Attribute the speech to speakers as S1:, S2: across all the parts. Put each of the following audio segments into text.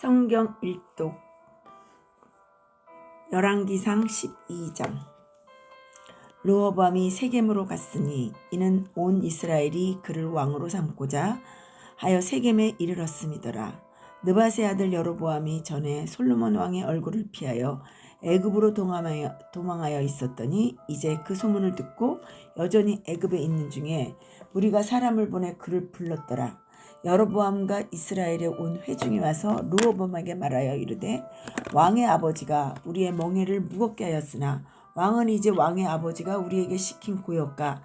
S1: 성경 일독 열왕기상 12장. 르호보암이 세겜으로 갔으니 이는 온 이스라엘이 그를 왕으로 삼고자 하여 세겜에 이르렀음이더라. 느밧의 아들 여로보암이 전에 솔로몬 왕의 얼굴을 피하여 애굽으로 도망하여 있었더니 이제 그 소문을 듣고 여전히 애굽에 있는 중에 우리가 사람을 보내 그를 불렀더라. 여로보암과 이스라엘에 온 회중이 와서 르호보암에게 말하여 이르되 왕의 아버지가 우리의 멍에를 무겁게 하였으나 왕은 이제 왕의 아버지가 우리에게 시킨 고역과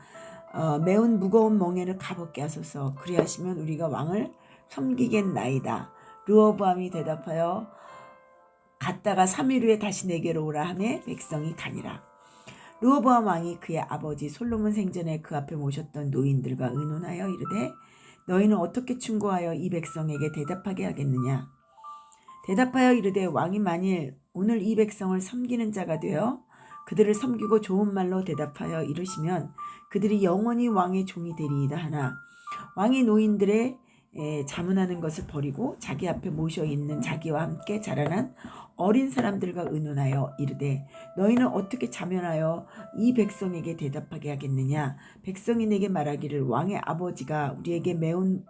S1: 매운 무거운 멍에를 가볍게 하소서. 그리하시면 우리가 왕을 섬기겠나이다. 르호보암이 대답하여 갔다가 3일 후에 다시 내게로 오라 하매 백성이 가니라. 르호보암 왕이 그의 아버지 솔로몬 생전에 그 앞에 모셨던 노인들과 의논하여 이르되 너희는 어떻게 충고하여 이 백성에게 대답하게 하겠느냐. 대답하여 이르되 왕이 만일 오늘 이 백성을 섬기는 자가 되어 그들을 섬기고 좋은 말로 대답하여 이르시면 그들이 영원히 왕의 종이 되리이다 하나 왕이 노인들의 자문하는 것을 버리고 자기 앞에 모셔 있는 자기와 함께 자라난 어린 사람들과 의논하여 이르되 너희는 어떻게 자면하여 이 백성에게 대답하게 하겠느냐. 백성이 내게 말하기를 왕의 아버지가 우리에게 매운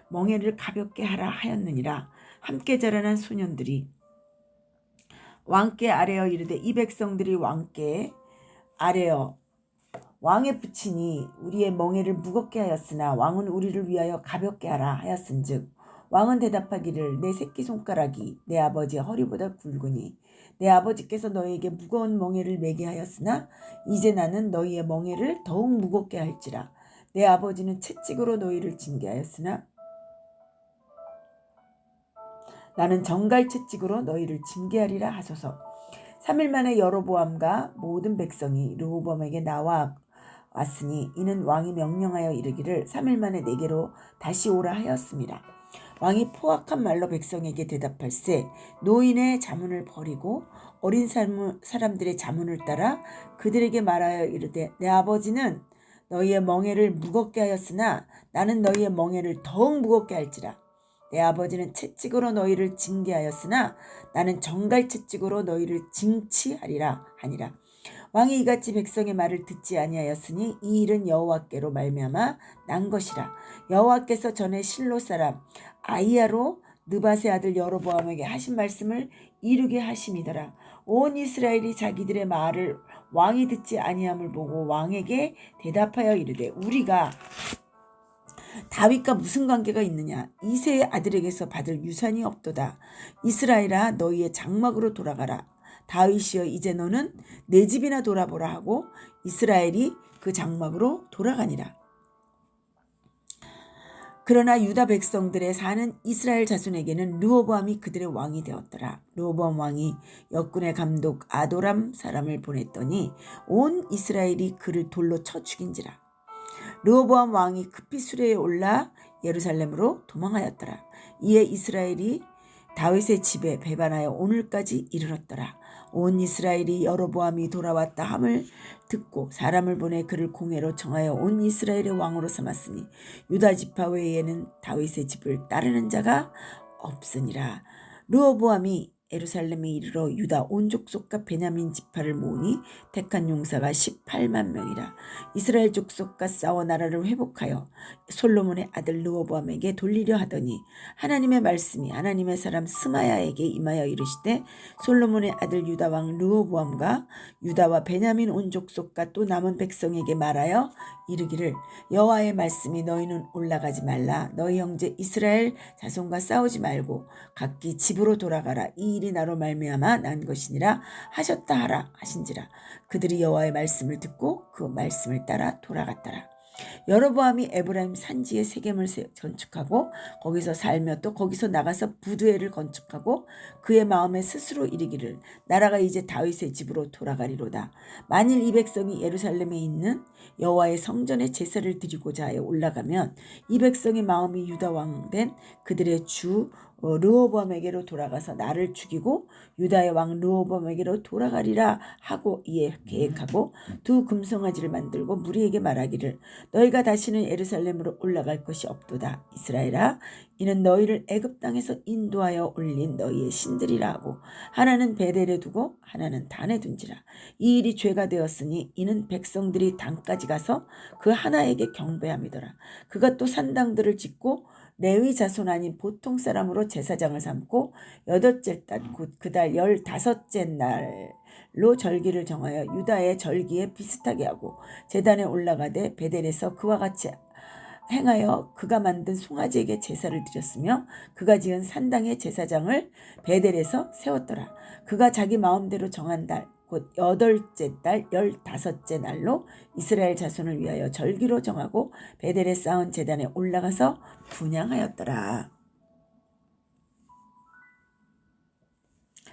S1: 멍에를 가볍게 하라 하였느니라. 함께 자라난 소년들이 왕께 아뢰어 이르되 이 백성들이 왕께 아뢰어 왕의 부친이 우리의 멍에를 무겁게 하였으나 왕은 우리를 위하여 가볍게 하라 하였은즉 왕은 대답하기를 내 새끼손가락이 내 아버지의 허리보다 굵으니 내 아버지께서 너희에게 무거운 멍에를 매게 하였으나 이제 나는 너희의 멍에를 더욱 무겁게 할지라. 내 아버지는 채찍으로 너희를 징계하였으나 나는 정갈 채찍으로 너희를 징계하리라 하소서. 3일 만에 여로보암과 모든 백성이 르호보암에게 나와 왔으니 이는 왕이 명령하여 이르기를 3일 만에 내게로 다시 오라 하였습니다. 왕이 포악한 말로 백성에게 대답할세 노인의 자문을 버리고 어린 사람들의 자문을 따라 그들에게 말하여 이르되 내 아버지는 너희의 멍에를 무겁게 하였으나 나는 너희의 멍에를 더욱 무겁게 할지라. 내 아버지는 채찍으로 너희를 징계하였으나 나는 정갈 채찍으로 너희를 징치하리라 하니라. 왕이 이같이 백성의 말을 듣지 아니하였으니 이 일은 여호와께로 말미암아 난 것이라. 여호와께서 전에 실로 사람 아히야로 느밧의 아들 여로보암에게 하신 말씀을 이루게 하심이더라. 온 이스라엘이 자기들의 말을 왕이 듣지 아니함을 보고 왕에게 대답하여 이르되 우리가 다윗과 무슨 관계가 있느냐. 이새의 아들에게서 받을 유산이 없도다. 이스라엘아 너희의 장막으로 돌아가라. 다윗이여 이제 너는 내 집이나 돌아보라 하고 이스라엘이 그 장막으로 돌아가니라. 그러나 유다 백성들의 사는 이스라엘 자손에게는 르호보암이 그들의 왕이 되었더라. 르호보암 왕이 역군의 감독 아도람 사람을 보냈더니 온 이스라엘이 그를 돌로 쳐 죽인지라. 르호보암 왕이 급히 수레에 올라 예루살렘으로 도망하였더라. 이에 이스라엘이 다윗의 집에 배반하여 오늘까지 이르렀더라. 온 이스라엘이 여로보암이 돌아왔다 함을 듣고 사람을 보내 그를 공회로 청하여 온 이스라엘의 왕으로 삼았으니 유다 지파 외에는 다윗의 집을 따르는 자가 없으니라. 르호보암이 예루살렘에 이르러 유다 온 족속과 베냐민 지파를 모으니 택한 용사가 18만 명이라. 이스라엘 족속과 싸워 나라를 회복하여 솔로몬의 아들 르호보암에게 돌리려 하더니 하나님의 말씀이 하나님의 사람 스마야에게 임하여 이르시되 솔로몬의 아들 유다 왕 르호보암과 유다와 베냐민 온 족속과 또 남은 백성에게 말하여 이르기를 여호와의 말씀이 너희는 올라가지 말라. 너희 형제 이스라엘 자손과 싸우지 말고 각기 집으로 돌아가라. 이 일이 나로 말미암아 난 것이니라 하셨다 하라 하신지라. 그들이 여호와의 말씀을 듣고 그 말씀을 따라 돌아갔더라. 여로보암이 에브라임 산지에 세겜을 건축하고 거기서 살며 또 거기서 나가서 부두엘을 건축하고 그의 마음에 스스로 이르기를 나라가 이제 다윗의 집으로 돌아가리로다. 만일 이 백성이 예루살렘에 있는 여호와의 성전에 제사를 드리고자 하여 올라가면 이 백성의 마음이 유다 왕 된 그들의 주 르호보암에게로 돌아가서 나를 죽이고 유다의 왕 르호보암에게로 돌아가리라 하고 이에 계획하고 두 금송아지를 만들고 무리에게 말하기를 너희가 다시는 예루살렘으로 올라갈 것이 없도다. 이스라엘아, 이는 너희를 애굽 땅에서 인도하여 올린 너희의 신들이라 하고 하나는 베델에 두고 하나는 단에 둔지라. 이 일이 죄가 되었으니 이는 백성들이 단까지 가서 그 하나에게 경배함이더라. 그가 또 산당들을 짓고 레위 자손 아닌 보통 사람으로 제사장을 삼고 여덟째 달 곧 그달 15째 날로 절기를 정하여 유다의 절기에 비슷하게 하고 제단에 올라가되 베델에서 그와 같이 행하여 그가 만든 송아지에게 제사를 드렸으며 그가 지은 산당의 제사장을 베델에서 세웠더라. 그가 자기 마음대로 정한 달 곧 8째 달 15째 날로 이스라엘 자손을 위하여 절기로 정하고 베델에 쌓은 제단에 올라가서 분향하였더라.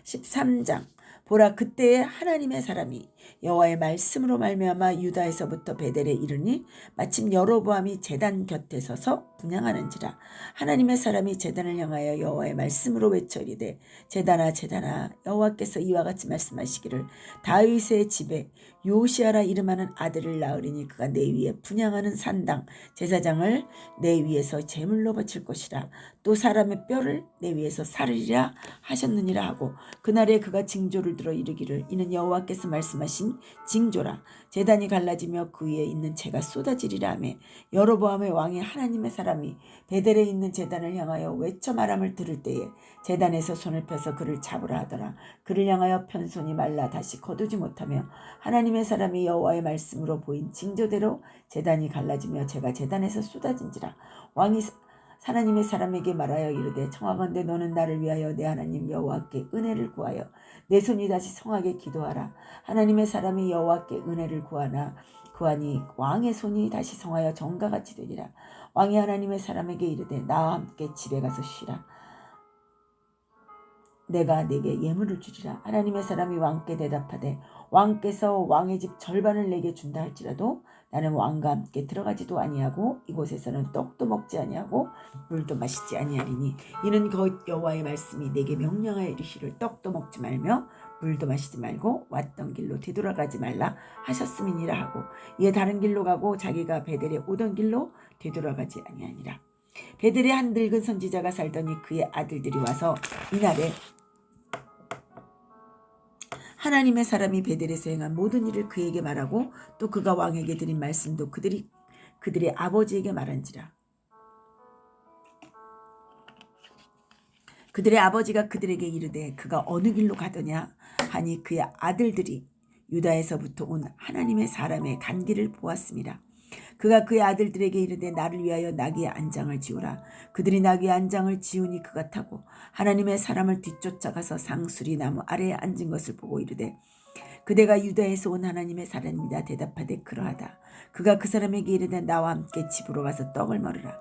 S1: 13장. 보라, 그때에 하나님의 사람이 여호와의 말씀으로 말미암아 유다에서부터 베델에 이르니 마침 여로보암이 제단 곁에 서서 분향하는지라. 하나님의 사람이 제단을 향하여 여호와의 말씀으로 외쳐 이르되 제단아 제단아, 여호와께서 이와 같이 말씀하시기를 다윗의 집에 요시아라 이름하는 아들을 낳으리니 그가 내 위에 분향하는 산당 제사장을 내 위에서 제물로 바칠 것이라. 또 사람의 뼈를 내 위에서 사르리라 하셨느니라 하고 그날에 그가 징조를 들어 이르기를 이는 여호와께서 말씀하신 징조라. 제단이 갈라지며 그 위에 있는 재가 쏟아지리라 하매 여로보암의 왕이 하나님의 사람이 베델에 있는 제단을 향하여 외쳐 말함을 들을 때에 제단에서 손을 펴서 그를 잡으라 하더라. 그를 향하여 편 손이 말라 다시 거두지 못하며 하나님의 사람이 여호와의 말씀으로 보인 징조대로 제단이 갈라지며 재가 제단에서 쏟아진지라. 왕이 하나님의 사람에게 말하여 이르되 청하건대 너는 나를 위하여 내 하나님 여호와께 은혜를 구하여 내 손이 다시 성하게 기도하라. 하나님의 사람이 여호와께 은혜를 구하니 왕의 손이 다시 성하여 정가같이 되리라. 왕이 하나님의 사람에게 이르되 나와 함께 집에 가서 쉬라. 내가 네게 예물을 주리라. 하나님의 사람이 왕께 대답하되 왕께서 왕의 집 절반을 내게 준다 할지라도 나는 왕과 함께 들어가지도 아니하고 이곳에서는 떡도 먹지 아니하고 물도 마시지 아니하리니 이는 곧 여호와의 말씀이 내게 명령하여 이르시를 떡도 먹지 말며 물도 마시지 말고 왔던 길로 되돌아가지 말라 하셨음이니라 하고 이에 다른 길로 가고 자기가 베델에 오던 길로 되돌아가지 아니하니라. 베델에 한 늙은 선지자가 살더니 그의 아들들이 와서 이날에 하나님의 사람이 베델에서 행한 모든 일을 그에게 말하고 또 그가 왕에게 드린 말씀도 그들의 아버지에게 말한지라. 그들의 아버지가 그들에게 이르되 그가 어느 길로 가더냐 하니 그의 아들들이 유다에서부터 온 하나님의 사람의 간 길을 보았습니다. 그가 그의 아들들에게 이르되 나를 위하여 나귀의 안장을 지우라. 그들이 나귀의 안장을 지우니 그가 타고 하나님의 사람을 뒤쫓아가서 상수리 나무 아래에 앉은 것을 보고 이르되 그대가 유다에서 온 하나님의 사람이다 대답하되 그러하다. 그가 그 사람에게 이르되 나와 함께 집으로 가서 떡을 먹으라.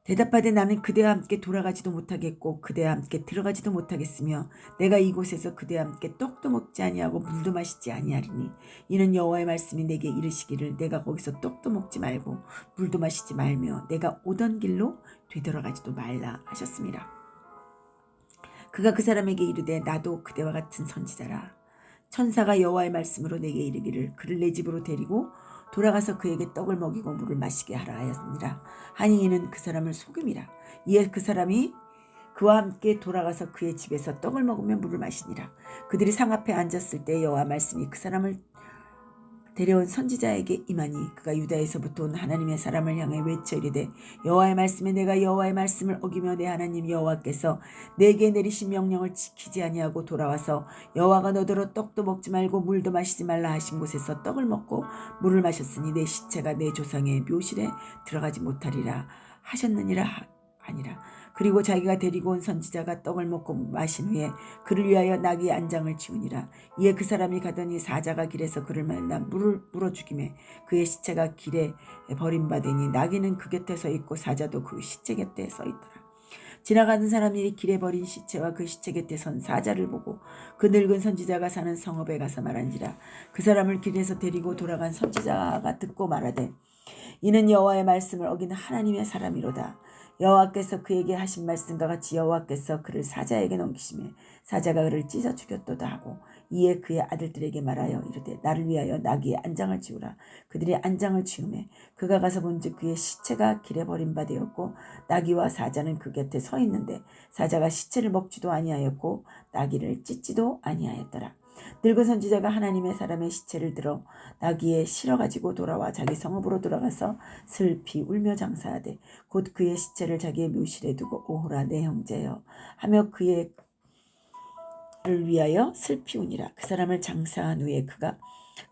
S1: 대답하되 나는 그대와 함께 돌아가지도 못하겠고 그대와 함께 들어가지도 못하겠으며 내가 이곳에서 그대와 함께 떡도 먹지 아니하고 물도 마시지 아니하리니 이는 여호와의 말씀이 내게 이르시기를 내가 거기서 떡도 먹지 말고 물도 마시지 말며 내가 오던 길로 되돌아가지도 말라 하셨습니다. 그가 그 사람에게 이르되 나도 그대와 같은 선지자라. 천사가 여호와의 말씀으로 내게 이르기를 그를 내 집으로 데리고 돌아가서 그에게 떡을 먹이고 물을 마시게 하라 하였느니라. 하니 이는 그 사람을 속임이라. 이에 그 사람이 그와 함께 돌아가서 그의 집에서 떡을 먹으며 물을 마시니라. 그들이 상 앞에 앉았을 때 여호와 말씀이 그 사람을 데려온 선지자에게 임하니 그가 유다에서부터 온 하나님의 사람을 향해 외쳐 이르되 여호와의 말씀에 내가 여호와의 말씀을 어기며 내 하나님 여호와께서 내게 내리신 명령을 지키지 아니하고 돌아와서 여호와가 너더러 떡도 먹지 말고 물도 마시지 말라 하신 곳에서 떡을 먹고 물을 마셨으니 내 시체가 내 조상의 묘실에 들어가지 못하리라 하셨느니라 하니라. 그리고 자기가 데리고 온 선지자가 떡을 먹고 마신 후에 그를 위하여 나귀의 안장을 지우니라. 이에 그 사람이 가더니 사자가 길에서 그를 만나 물어 죽이매 그의 시체가 길에 버림받으니 나귀는 그 곁에 서 있고 사자도 그 시체 곁에 서 있더라. 지나가는 사람이 길에 버린 시체와 그 시체 곁에 선 사자를 보고 그 늙은 선지자가 사는 성읍에 가서 말한지라. 그 사람을 길에서 데리고 돌아간 선지자가 듣고 말하되 이는 여호와의 말씀을 어긴 하나님의 사람이로다. 여호와께서 그에게 하신 말씀과 같이 여호와께서 그를 사자에게 넘기심에 사자가 그를 찢어 죽였도다 하고 이에 그의 아들들에게 말하여 이르되 나를 위하여 나귀의 안장을 지우라. 그들이 안장을 지우매 그가 가서 본즉 그의 시체가 길에 버린 바 되었고 나귀와 사자는 그 곁에 서 있는데 사자가 시체를 먹지도 아니하였고 나귀를 찢지도 아니하였더라. 늙은 선지자가 하나님의 사람의 시체를 들어 나귀에 실어 가지고 돌아와 자기 성읍으로 돌아가서 슬피 울며 장사하되 곧 그의 시체를 자기의 묘실에 두고 오호라 내 형제여 하며 그의 를 위하여 슬피우니라. 그 사람을 장사한 후에 그가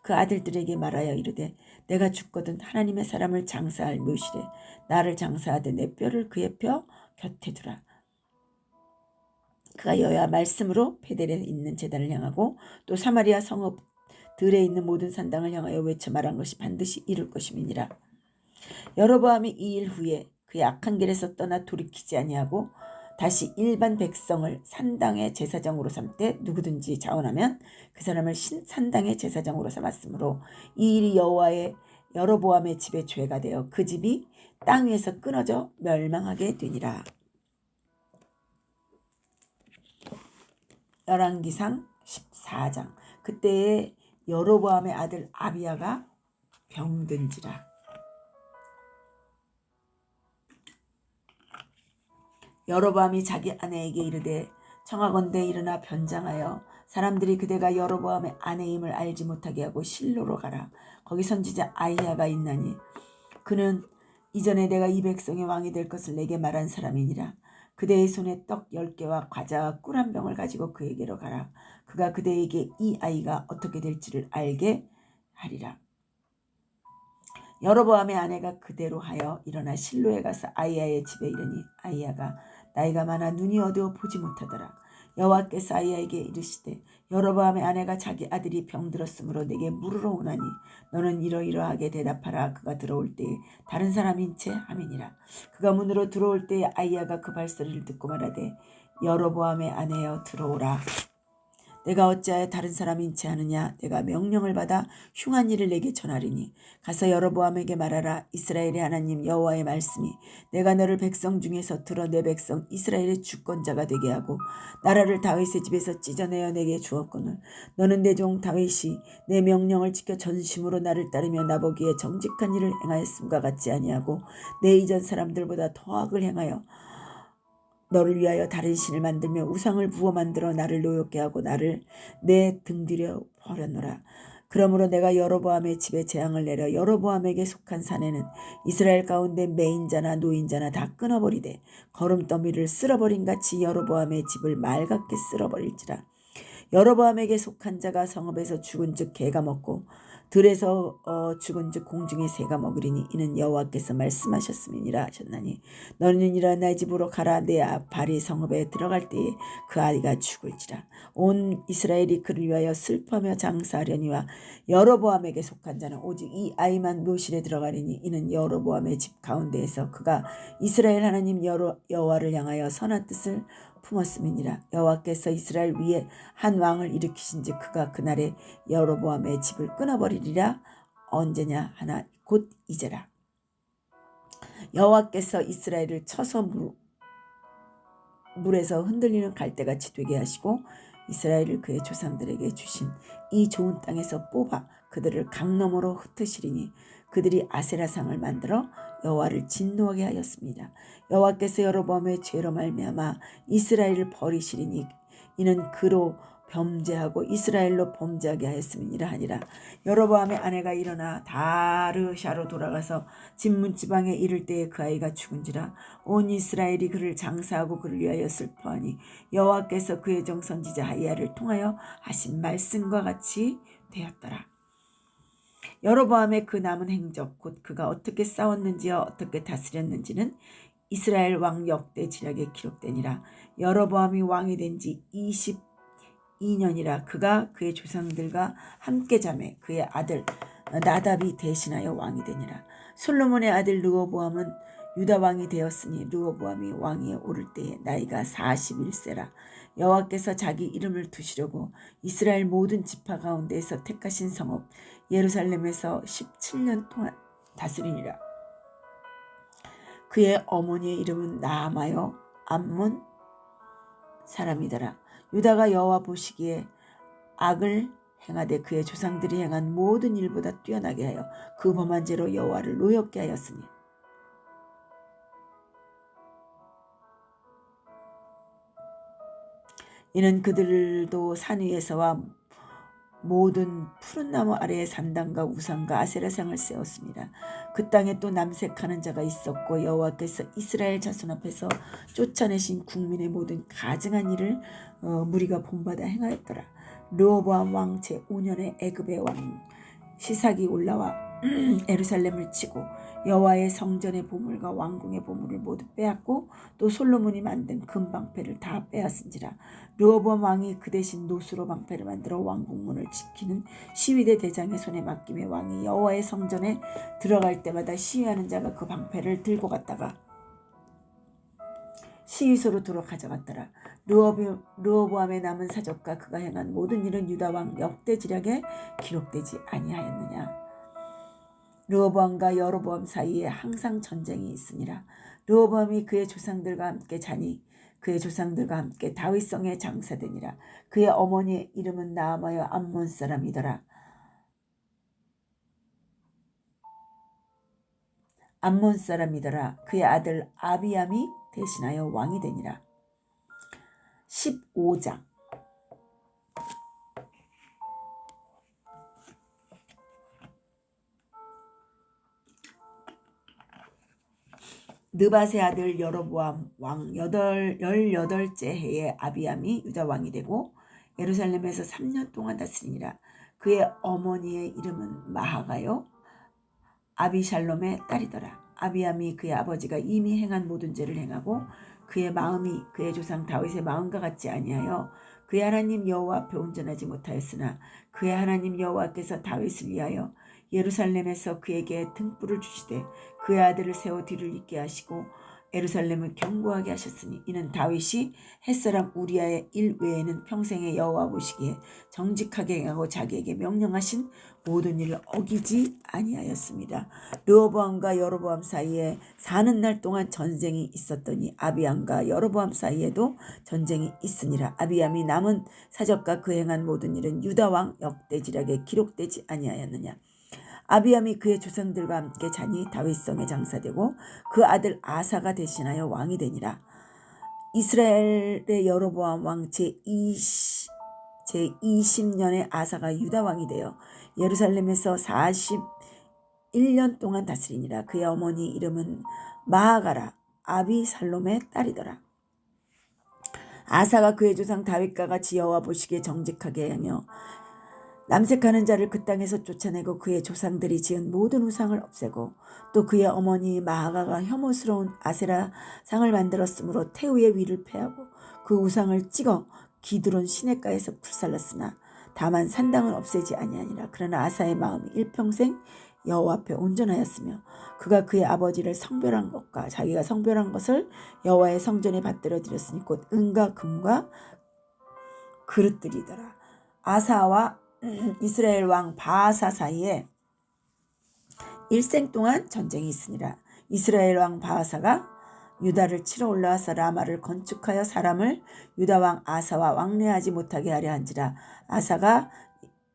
S1: 그 아들들에게 말하여 이르되 내가 죽거든 하나님의 사람을 장사할 묘실에 나를 장사하되 내 뼈를 그의 뼈 곁에 두라. 그가 여호와 말씀으로 베델에 있는 제단을 향하고 또 사마리아 성읍 들에 있는 모든 산당을 향하여 외쳐 말한 것이 반드시 이룰 것임이니라. 여로보암이 이 일 후에 그의 악한 길에서 떠나 돌이키지 아니하고 다시 일반 백성을 산당의 제사장으로 삼되 누구든지 자원하면 그 사람을 산당의 제사장으로 삼았으므로 이 일이 여호와의 여로보암의 집의 죄가 되어 그 집이 땅 위에서 끊어져 멸망하게 되니라. 열왕기상 14장. 그때에 여로보암의 아들 아비야가 병든지라. 여로보암이 자기 아내에게 이르되 청하건대 일어나 변장하여 사람들이 그대가 여로보암의 아내임을 알지 못하게 하고 실로로 가라. 거기 선지자 아히야가 있나니 그는 이전에 내가 이 백성의 왕이 될 것을 내게 말한 사람이니라. 그대의 손에 떡 10개와 과자와 꿀 한 병을 가지고 그에게로 가라. 그가 그대에게 이 아이가 어떻게 될지를 알게 하리라. 여로보암의 아내가 그대로 하여 일어나 실로에 가서 아히야의 집에 이르니 아히야가 나이가 많아 눈이 어두워 보지 못하더라. 여호와께서 아히야에게 이르시되 여로보암의 아내가 자기 아들이 병들었으므로 내게 물으러 오나니 너는 이러이러하게 대답하라. 그가 들어올 때에 다른 사람인 채 함이니라. 그가 문으로 들어올 때에 아히야가 그 발소리를 듣고 말하되 여로보암의 아내여 들어오라. 내가 어찌하여 다른 사람인 채 하느냐. 내가 명령을 받아 흉한 일을 내게 전하리니 가서 여로보암에게 말하라. 이스라엘의 하나님 여호와의 말씀이 내가 너를 백성 중에서 들어 내 백성 이스라엘의 주권자가 되게 하고 나라를 다윗의 집에서 찢어내어 내게 주었거늘 너는 내 종 다윗이 내 명령을 지켜 전심으로 나를 따르며 나보기에 정직한 일을 행하였음과 같지 아니하고 내 이전 사람들보다 더 악을 행하여 너를 위하여 다른 신을 만들며 우상을 부어 만들어 나를 노엽게 하고 나를 내 등 뒤려 버렸노라. 그러므로 내가 여로보암의 집에 재앙을 내려 여로보암에게 속한 산에는 이스라엘 가운데 매인자나 노인자나 다 끊어버리되 거름더미를 쓸어버린 같이 여로보암의 집을 맑게 쓸어버릴지라. 여로보암에게 속한 자가 성읍에서 죽은즉 개가 먹고 들에서 죽은즉 공중의 새가 먹으리니 이는 여호와께서 말씀하셨음이니라 하셨나니 너는 일어나 내 집으로 가라. 내 발이 성읍에 들어갈 때에 그 아이가 죽을지라. 온 이스라엘이 그를 위하여 슬퍼하며 장사하려니와 여로보암에게 속한 자는 오직 이 아이만 묘실에 들어가리니 이는 여로보암의 집 가운데에서 그가 이스라엘 하나님 여호와를 향하여 선한 뜻을 품었음이니라. 여호와께서 이스라엘 위에 한 왕을 일으키신즉 그가 그날에 여로보암의 집을 끊어버리리라. 언제냐 하나 곧 이제라. 여호와께서 이스라엘을 쳐서 물에서 흔들리는 갈대같이 되게 하시고 이스라엘을 그의 조상들에게 주신 이 좋은 땅에서 뽑아 그들을 강 너머로 흩으시리니 그들이 아세라상을 만들어 여호와를 진노하게 하였습니다. 여호와께서 여로보암의 죄로 말미암아 이스라엘을 버리시리니 이는 그로 범죄하고 이스라엘로 범죄하게 하였음이니라 하니라. 여로보암의 아내가 일어나 다르샤로 돌아가서 진문지방에 이를 때에 그 아이가 죽은지라. 온 이스라엘이 그를 장사하고 그를 위하여 슬퍼하니 여호와께서 그의 종 선지자 아히야를 통하여 하신 말씀과 같이 되었더라. 여로보암의 그 남은 행적 곧 그가 어떻게 싸웠는지와 어떻게 다스렸는지는 이스라엘 왕 역대 지략에 기록되니라. 여로보암이 왕이 된 지 22년이라. 그가 그의 조상들과 함께 잠에 그의 아들 나답이 대신하여 왕이 되니라. 솔로몬의 아들 르호보암은 유다 왕이 되었으니 르호보암이 왕위에 오를 때에 나이가 41세라. 여호와께서 자기 이름을 두시려고 이스라엘 모든 지파 가운데에서 택하신 성읍 예루살렘에서 17년 동안 다스리니라. 그의 어머니의 이름은 나아마요 암몬 사람이더라. 유다가 여호와 보시기에 악을 행하되 그의 조상들이 행한 모든 일보다 뛰어나게 하여 그 범한 죄로 여호와를 노엽게 하였으니 이는 그들도 산 위에서와 모든 푸른 나무 아래에 산당과 우상과 아세라상을 세웠습니다. 그 땅에 또 남색하는 자가 있었고 여호와께서 이스라엘 자손 앞에서 쫓아내신 국민의 모든 가증한 일을 무리가 본받아 행하였더라. 르호보암 왕 제5년에 애굽의 왕 시삭이 올라와 예루살렘을 치고 여호와의 성전의 보물과 왕궁의 보물을 모두 빼앗고 또 솔로몬이 만든 금 방패를 다 빼앗은지라. 르호보암 왕이 그 대신 노수로 방패를 만들어 왕궁문을 지키는 시위대 대장의 손에 맡김에 왕이 여호와의 성전에 들어갈 때마다 시위하는 자가 그 방패를 들고 갔다가 시위소로 들어 가져갔더라. 르호보암의 남은 사적과 그가 행한 모든 일은 유다 왕 역대지략에 기록되지 아니하였느냐. 르호보암과 여로보암 사이에 항상 전쟁이 있으니라. 르호보암이 그의 조상들과 함께 자니 그의 조상들과 함께 다윗성에 장사되니라. 그의 어머니의 이름은 나아마여 암몬 사람이더라. 암몬 사람이더라. 그의 아들 아비암이 대신하여 왕이 되니라. 15장. 느밧의 아들 여로보암 왕 18째 해에 아비암이 유다 왕이 되고 예루살렘에서 3년 동안 다스리니라. 그의 어머니의 이름은 마하가요 아비샬롬의 딸이더라. 아비암이 그의 아버지가 이미 행한 모든 죄를 행하고 그의 마음이 그의 조상 다윗의 마음과 같지 아니하여 그의 하나님 여호와 앞에 온전하지 못하였으나 그의 하나님 여호와께서 다윗을 위하여 예루살렘에서 그에게 등불을 주시되 그의 아들을 세워 뒤를 잇게 하시고 예루살렘을 견고하게 하셨으니 이는 다윗이 햇사람 우리아의 일 외에는 평생에 여호와 보시기에 정직하게 행하고 자기에게 명령하신 모든 일을 어기지 아니하였습니다. 르호보암과 여로보암 사이에 사는 날 동안 전쟁이 있었더니 아비암과 여로보암 사이에도 전쟁이 있으니라. 아비암이 남은 사적과 그 행한 모든 일은 유다 왕 역대지략에 기록되지 아니하였느냐. 아비암이 그의 조상들과 함께 자니 다윗성에 장사되고 그 아들 아사가 대신하여 왕이 되니라. 이스라엘의 여로보암 왕 제20년에 아사가 유다 왕이 되어 예루살렘에서 41년 동안 다스리니라. 그의 어머니 이름은 마하가라 아비살롬의 딸이더라. 아사가 그의 조상 다윗과 같이 여호와 보시기에 정직하게 하며 남색하는 자를 그 땅에서 쫓아내고 그의 조상들이 지은 모든 우상을 없애고 또 그의 어머니 마하가가 혐오스러운 아세라 상을 만들었으므로 태우의 위를 패하고 그 우상을 찍어 기드론 시냇가에서 불살랐으나 다만 산당은 없애지 아니하니라. 그러나 아사의 마음이 일평생 여호와 앞에 온전하였으며 그가 그의 아버지를 성별한 것과 자기가 성별한 것을 여호와의 성전에 받들어 드렸으니 곧 은과 금과 그릇들이더라. 아사와 이스라엘 왕 바하사 사이에 일생 동안 전쟁이 있으니라. 이스라엘 왕 바하사가 유다를 치러 올라와서 라마를 건축하여 사람을 유다 왕 아사와 왕래하지 못하게 하려 한지라. 아사가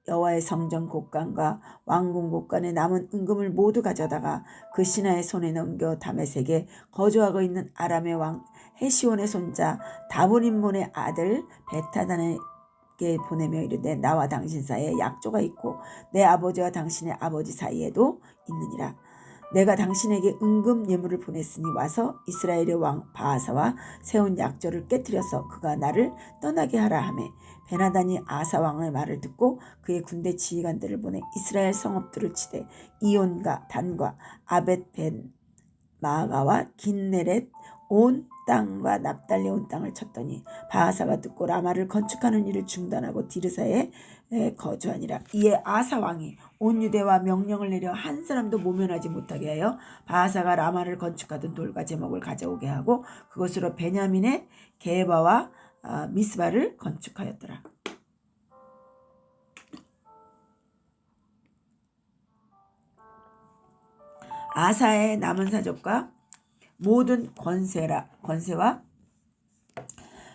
S1: 여호와의 성전 곳간과 왕궁 곳간에 남은 은금을 모두 가져다가 그 신하의 손에 넘겨 다메섹에 거주하고 있는 아람의 왕 헤시온의 손자 다보님몬의 아들 베타단의 게 보내며 이르되 나와 당신 사이에 약조가 있고 내 아버지와 당신의 아버지 사이에도 있느니라. 내가 당신에게 은금 예물을 보냈으니 와서 이스라엘의 왕 바하사와 세운 약조를 깨뜨려서 그가 나를 떠나게 하라 하매 베나단이 아사 왕의 말을 듣고 그의 군대 지휘관들을 보내 이스라엘 성읍들을 치되 이온과 단과 아벳 벤 마아가와 긴네렛 온 땅과 납달리 온 땅을 쳤더니 바하사가 듣고 라마를 건축하는 일을 중단하고 디르사에 거주하니라. 이에 아사 왕이 온 유대와 명령을 내려 한 사람도 모면하지 못하게 하여 바하사가 라마를 건축하던 돌과 제목을 가져오게 하고 그것으로 베냐민의 게바와 미스바를 건축하였더라. 아사의 남은 사적과 모든 권세와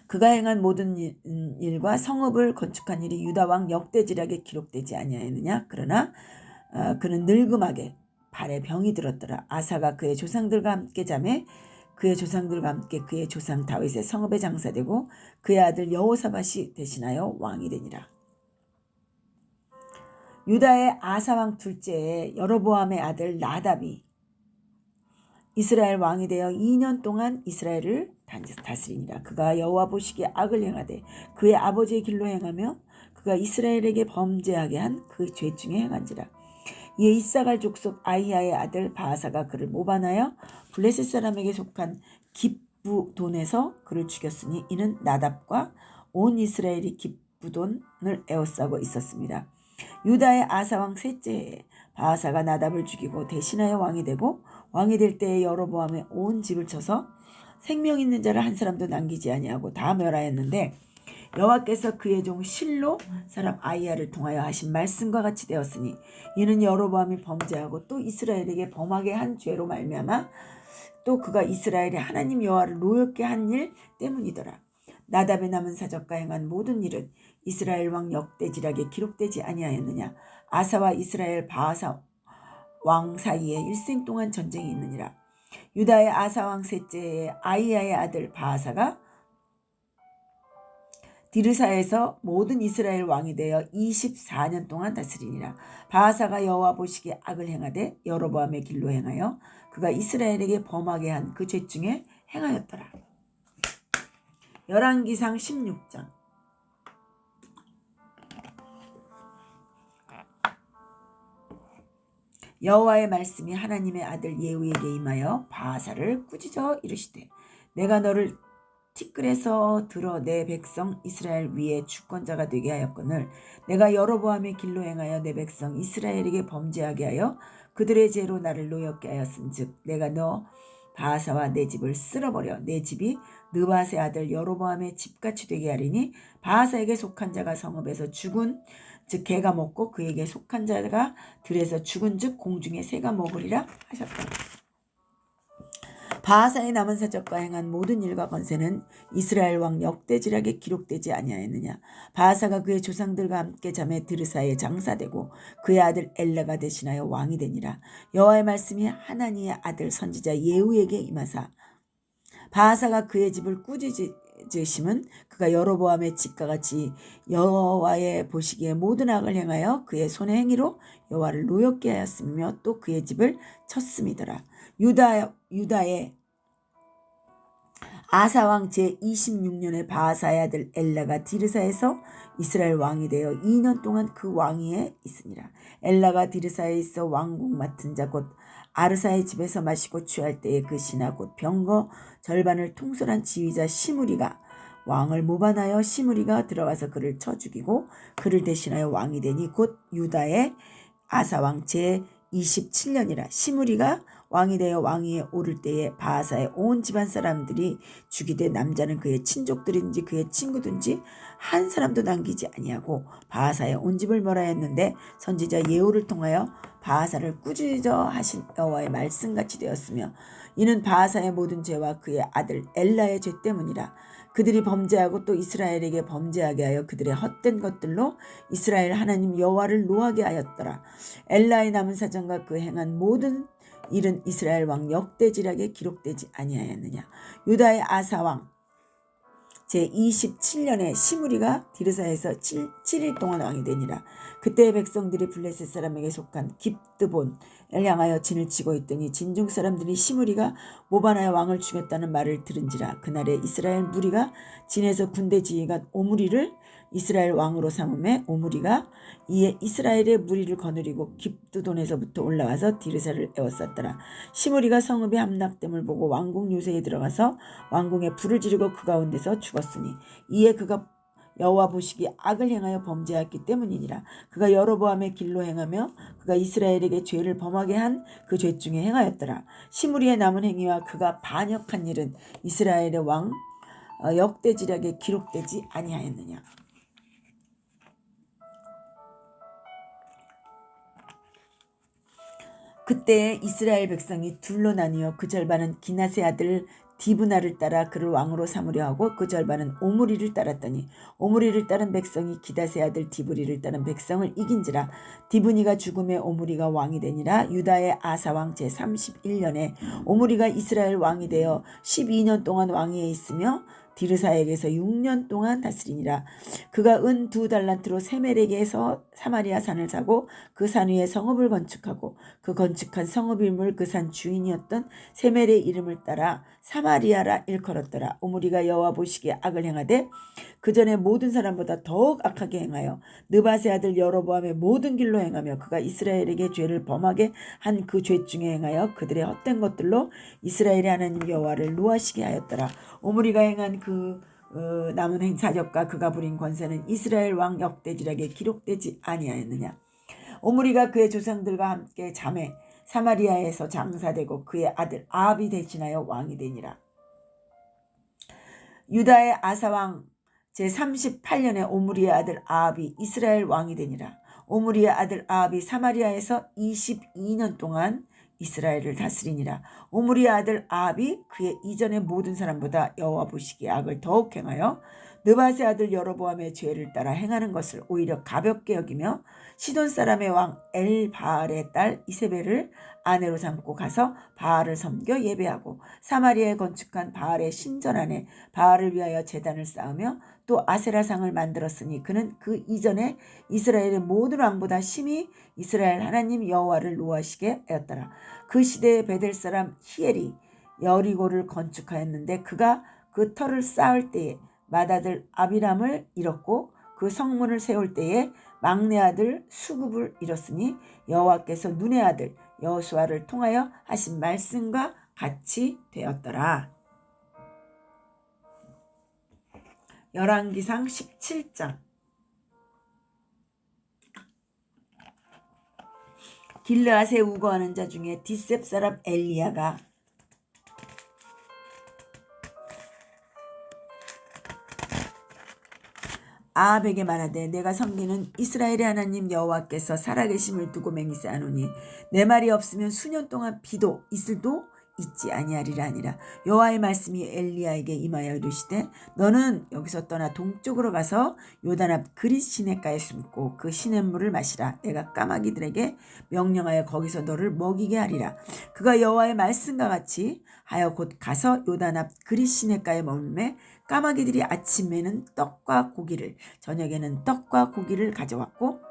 S1: 그가 행한 모든 일과 성읍을 건축한 일이 유다 왕 역대지략에 기록되지 아니하였느냐. 그러나 그는 늙음하게 발에 병이 들었더라. 아사가 그의 조상들과 함께 잠에 그의 조상들과 함께 그의 조상 다윗의 성읍에 장사되고 그의 아들 여호사밧이 대신하여 왕이 되니라. 유다의 아사왕 둘째에 여로보암의 아들 나답이 이스라엘 왕이 되어 2년 동안 이스라엘을 다스리니라. 그가 여호와 보시기에 악을 행하되 그의 아버지의 길로 행하며 그가 이스라엘에게 범죄하게 한 그 죄 중에 행한지라. 이에 이사갈 족속 아히야의 아들 바하사가 그를 모반하여 블레셋 사람에게 속한 깁부돈에서 그를 죽였으니 이는 나답과 온 이스라엘이 깁부돈을 에워싸고 있었습니다. 유다의 아사왕 셋째에 바하사가 나답을 죽이고 대신하여 왕이 되고 왕이 될 때에 여로보암의 온 집을 쳐서 생명 있는 자를 한 사람도 남기지 아니하고 다 멸하였는데 여호와께서 그의 종 실로 사람 아히야를 통하여 하신 말씀과 같이 되었으니 이는 여로보암이 범죄하고 또 이스라엘에게 범하게 한 죄로 말미암아 또 그가 이스라엘의 하나님 여호와를 노엽게 한 일 때문이더라. 나답의 남은 사적과 행한 모든 일은 이스라엘 왕 역대지략에 기록되지 아니하였느냐. 아사와 이스라엘 바하사 왕 사이에 일생 동안 전쟁이 있느니라. 유다의 아사 왕 셋째의 아히야의 아들 바하사가 디르사에서 모든 이스라엘 왕이 되어 24년 동안 다스리니라. 바하사가 여호와 보시기에 악을 행하되 여로보암의 길로 행하여 그가 이스라엘에게 범하게 한 그 죄 중에 행하였더라. 열왕기상 16장. 여호와의 말씀이 하나님의 아들 예후에게 임하여 바하사를 꾸짖어 이르시되 내가 너를 티끌에서 들어 내 백성 이스라엘 위에 주권자가 되게 하였거늘 내가 여로보암의 길로 행하여 내 백성 이스라엘에게 범죄하게 하여 그들의 죄로 나를 노엽게 하였은즉 내가 너 바하사와 내 집을 쓸어버려 내 집이 느밧의 아들 여로보암의 집같이 되게 하리니 바하사에게 속한 자가 성읍에서 죽은 즉 개가 먹고 그에게 속한 자가 들에서 죽은 즉 공중에 새가 먹으리라 하셨다. 바하사의 남은 사적과 행한 모든 일과 권세는 이스라엘 왕 역대지략에 기록되지 아니하였느냐. 바하사가 그의 조상들과 함께 잠에 드르사에 장사되고 그의 아들 엘라가 대신하여 왕이 되니라. 여호와의 말씀이 하나니의 아들 선지자 예후에게 임하사 바하사가 그의 집을 꾸짖으심은 그가 여로보암의 집과 같이 여호와의 보시기에 모든 악을 행하여 그의 손의 행위로 여호와를 노엽게 하였으며 또 그의 집을 쳤음이더라. 유다의 아사왕 제26년에 바하사의 아들 엘라가 디르사에서 이스라엘 왕이 되어 2년 동안 그 왕위에 있으니라. 엘라가 디르사에 있어 왕국 맡은 자 곧 아르사의 집에서 마시고 취할 때에 그 신하 곧 병거 절반을 통솔한 지휘자 시므리가 왕을 모반하여 시므리가 들어가서 그를 쳐 죽이고 그를 대신하여 왕이 되니 곧 유다의 아사왕 제27년이라. 시므리가 왕이 되어 왕위에 오를 때에 바하사의 온 집안 사람들이 죽이되 남자는 그의 친족들인지 그의 친구든지 한 사람도 남기지 아니하고 바하사의 온 집을 멸하였는데 선지자 예후를 통하여 바하사를 꾸짖어 하신 여호와의 말씀같이 되었으며 이는 바하사의 모든 죄와 그의 아들 엘라의 죄 때문이라. 그들이 범죄하고 또 이스라엘에게 범죄하게 하여 그들의 헛된 것들로 이스라엘 하나님 여호와를 노하게 하였더라. 엘라의 남은 사정과 그 행한 모든 일은 이스라엘 왕 역대지략에 기록되지 아니하였느냐. 유다의 아사왕 제27년에 시므리가 디르사에서 7일 동안 왕이 되니라. 그때의 백성들이 블레셋 사람에게 속한 깁드본을 향하여 진을 치고 있더니 진중 사람들이 시므리가 모반하여 왕을 죽였다는 말을 들은지라. 그날에 이스라엘 무리가 진에서 군대 지휘관 오므리를 이스라엘 왕으로 삼음에 오므리가 이에 이스라엘의 무리를 거느리고 깁드돈에서부터 올라와서 디르사를 에워쌌더라. 시므리가 성읍의 함락됨을 보고 왕궁 요새에 들어가서 왕궁에 불을 지르고 그 가운데서 죽었으니 이에 그가 여호와 보시기에 악을 행하여 범죄하였기 때문이니라. 그가 여로보암의 길로 행하며 그가 이스라엘에게 죄를 범하게 한 그 죄 중에 행하였더라. 시므리의 남은 행위와 그가 반역한 일은 이스라엘의 왕 역대지략에 기록되지 아니하였느냐. 그때 이스라엘 백성이 둘로 나뉘어 그 절반은 기낫의 아들 디브나를 따라 그를 왕으로 삼으려 하고 그 절반은 오므리를 따랐더니 오므리를 따른 백성이 기닷의 아들 디브리를 따른 백성을 이긴지라. 디브니가 죽음에 오므리가 왕이 되니라. 유다의 아사왕 제31년에 오므리가 이스라엘 왕이 되어 12년 동안 왕위에 있으며 디르사에게서 6년 동안 다스리니라. 그가 은 2달란트로 세멜에게서 사마리아 산을 사고 그 산 위에 성읍을 건축하고 그 건축한 성읍 일물 그 산 주인이었던 세멜의 이름을 따라 사마리아라 일컬었더라. 오므리가 여호와 보시기에 악을 행하되 그 전에 모든 사람보다 더욱 악하게 행하여 느밧의 아들 여로보암의 모든 길로 행하며 그가 이스라엘에게 죄를 범하게 한 그 죄 중에 행하여 그들의 헛된 것들로 이스라엘의 하나님 여호와를 노하시게 하였더라. 오므리가 행한 그 남은 행사적과 그가 부린 권세는 이스라엘 왕 역대지락에 기록되지 아니하였느냐. 오므리가 그의 조상들과 함께 잠에 사마리아에서 장사되고 그의 아들 아합이 대신하여 왕이 되니라. 유다의 아사왕 제38년에 오므리의 아들 아합이 이스라엘 왕이 되니라. 오므리의 아들 아합이 사마리아에서 22년 동안 이스라엘을 다스리니라. 오므리의 아들 아합이 그의 이전의 모든 사람보다 여호와 보시기에 악을 더욱 행하여 느밧의 아들 여로보암의 죄를 따라 행하는 것을 오히려 가볍게 여기며 시돈 사람의 왕 엘바알의 딸 이세벨을 아내로 삼고 가서 바알을 섬겨 예배하고 사마리아에 건축한 바알의 신전 안에 바알을 위하여 제단을 쌓으며 또 아세라상을 만들었으니 그는 그 이전에 이스라엘의 모든 왕보다 심히 이스라엘 하나님 여호와를 노하시게 하였더라. 그 시대에 베델 사람 히엘이 여리고를 건축하였는데 그가 그 터를 쌓을 때에 맏아들 아비람을 잃었고 그 성문을 세울 때에 막내 아들 수굽을 잃었으니 여호와께서 눈의 아들 여호수아를 통하여 하신 말씀과 같이 되었더라. 열왕기상 17장. 길르앗에 우거하는 자 중에 디셉 사람 엘리야가 아합에게 말하되 내가 섬기는 이스라엘의 하나님 여호와께서 살아계심을 두고 맹세하노니 내 말이 없으면 수년 동안 비도 이슬도 있지 아니하리라 하니라. 여호와의 말씀이 엘리야에게 임하여 이르시되 너는 여기서 떠나 동쪽으로 가서 요단 앞 그릿 시냇가에 숨고 그 시냇물을 마시라. 내가 까마귀들에게 명령하여 거기서 너를 먹이게 하리라. 그가 여호와의 말씀과 같이 하여 곧 가서 요단 앞 그릿 시냇가에 머물매 까마귀들이 아침에는 떡과 고기를 저녁에는 떡과 고기를 가져왔고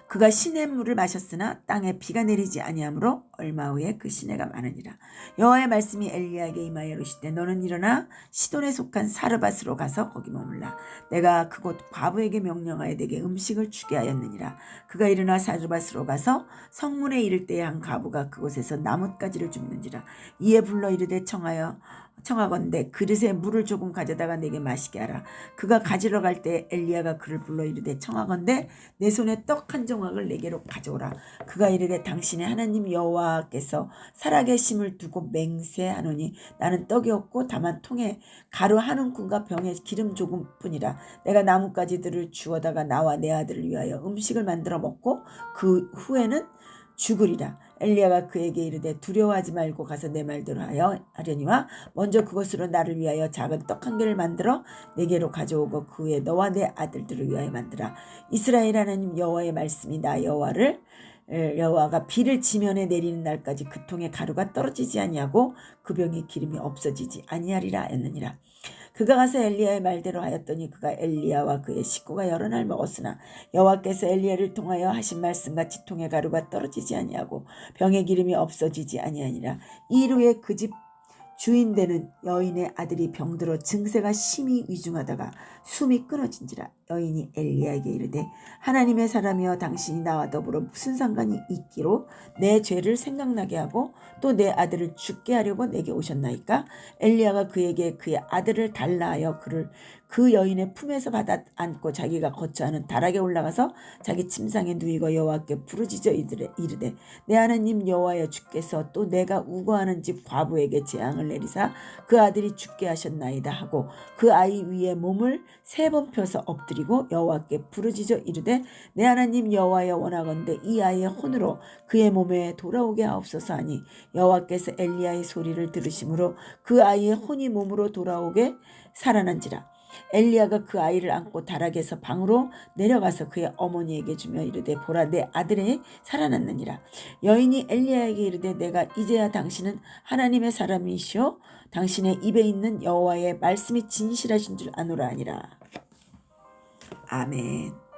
S1: 그가 시냇물을 마셨으나 땅에 비가 내리지 아니하므로 얼마 후에 그 시내가 마르니라. 여호와의 말씀이 엘리야에게 임하여 이르시되 너는 일어나 시돈에 속한 사르밧으로 가서 거기 머물라. 내가 그곳 과부에게 명령하여 내게 음식을 주게 하였느니라. 그가 일어나 사르밧으로 가서 성문에 이를 때에 한 과부가 그곳에서 나뭇가지를 줍는지라. 이에 불러 이르되 청하건대 그릇에 물을 조금 가져다가 내게 마시게 하라. 그가 가지러 갈 때 엘리야가 그를 불러 이르되 청하건대 내 손에 떡 한 조각을 내게로 가져오라. 그가 이르되 당신의 하나님 여호와께서 살아계심을 두고 맹세하노니 나는 떡이 없고 다만 통에 가루 한 움큼과 병에 기름 조금뿐이라. 내가 나뭇가지들을 주워다가 나와 내 아들을 위하여 음식을 만들어 먹고 그 후에는 죽으리라. 엘리야가 그에게 이르되 두려워하지 말고 가서 내 말대로 하려니와 먼저 그것으로 나를 위하여 작은 떡 한 개를 만들어 내게로 가져오고 그 후에 너와 내 아들들을 위하여 만들라. 이스라엘 하나님 여호와의 말씀이 나 여호와가 비를 지면에 내리는 날까지 그 통에 가루가 떨어지지 아니하고 그 병에 기름이 없어지지 아니하리라 했느니라. 그가 가서 엘리야의 말대로 하였더니 그가 엘리야와 그의 식구가 여러 날 먹었으나 여호와께서 엘리야를 통하여 하신 말씀같이 통에 가루가 떨어지지 아니하고 병에 기름이 없어지지 아니하니라. 이일 후에 그 집 주인 되는 여인의 아들이 병들어 증세가 심히 위중하다가 숨이 끊어진지라. 여인이 엘리야에게 이르되 하나님의 사람이여 당신이 나와 더불어 무슨 상관이 있기로 내 죄를 생각나게 하고 또 내 아들을 죽게 하려고 내게 오셨나이까. 엘리야가 그에게 그의 아들을 달라 하여 그를 그 여인의 품에서 받아 안고 자기가 거처하는 다락에 올라가서 자기 침상에 누이고 여호와께 부르짖어 이르되 내 하나님 여호와여 주께서 또 내가 우거하는 집 과부에게 재앙을 내리사 그 아들이 죽게 하셨나이다 하고 그 아이 위에 몸을 3번 펴서 엎드리고 드리고 여호와께 부르짖어 이르되 내 하나님 여호와여 원하건대 이 아이의 혼으로 그의 몸에 돌아오게 하옵소서 하니 여호와께서 엘리야의 소리를 들으심으로 그 아이의 혼이 몸으로 돌아오게 살아난지라. 엘리야가 그 아이를 안고 다락에서 방으로 내려가서 그의 어머니에게 주며 이르되 보라 내 아들이 살아났느니라. 여인이 엘리야에게 이르되 내가 이제야 당신은 하나님의 사람이시오 당신의 입에 있는 여호와의 말씀이 진실하신 줄 아노라 하니라. 아멘.